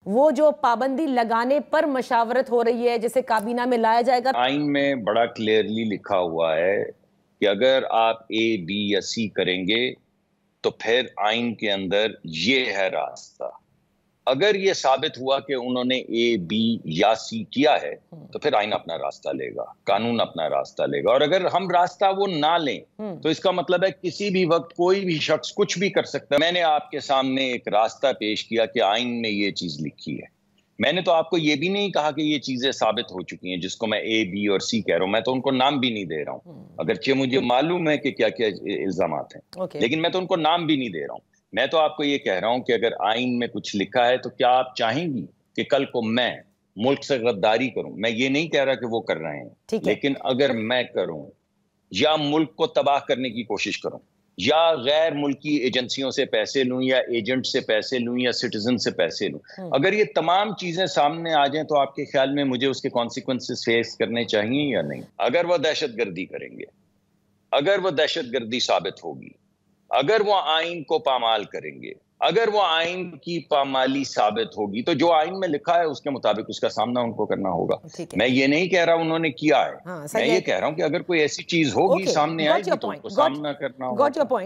وہ جو پابندی لگانے پر مشاورت ہو رہی ہے جسے کابینہ میں لایا جائے گا؟ آئین میں بڑا کلیئرلی لکھا ہوا ہے کہ اگر آپ اے بی یا سی کریں گے تو پھر آئین کے اندر یہ ہے راستہ. اگر یہ ثابت ہوا کہ انہوں نے اے بی یا سی کیا ہے تو پھر آئین اپنا راستہ لے گا، قانون اپنا راستہ لے گا. اور اگر ہم راستہ وہ نہ لیں تو اس کا مطلب ہے کسی بھی وقت کوئی بھی شخص کچھ بھی کر سکتا ہے. میں نے آپ کے سامنے ایک راستہ پیش کیا کہ آئین میں یہ چیز لکھی ہے. میں نے تو آپ کو یہ بھی نہیں کہا کہ یہ چیزیں ثابت ہو چکی ہیں جس کو میں اے بی اور سی کہہ رہا ہوں. میں تو ان کو نام بھی نہیں دے رہا ہوں، اگرچہ مجھے معلوم ہے کہ کیا کیا الزامات ہیں، لیکن میں تو ان کو نام بھی نہیں دے رہا ہوں. میں تو آپ کو یہ کہہ رہا ہوں کہ اگر آئین میں کچھ لکھا ہے تو کیا آپ چاہیں گی کہ کل کو میں ملک سے غداری کروں؟ میں یہ نہیں کہہ رہا کہ وہ کر رہے ہیں، لیکن اگر میں کروں یا ملک کو تباہ کرنے کی کوشش کروں یا غیر ملکی ایجنسیوں سے پیسے لوں یا ایجنٹ سے پیسے لوں یا سٹیزن سے پیسے لوں، اگر یہ تمام چیزیں سامنے آ جائیں تو آپ کے خیال میں مجھے اس کے کانسیکوینسز فیس کرنے چاہیے یا نہیں؟ اگر وہ دہشت گردی کریں گے، اگر وہ دہشت گردی ثابت ہوگی، اگر وہ آئین کو پامال کریں گے، اگر وہ آئین کی پامالی ثابت ہوگی تو جو آئین میں لکھا ہے اس کے مطابق اس کا سامنا ان کو کرنا ہوگا. میں یہ نہیں کہہ رہا انہوں نے کیا ہے، میں یہ کہہ رہا ہوں کہ اگر کوئی ایسی چیز ہوگی سامنے آئے گی تو ان کو سامنا کرنا ہوگا.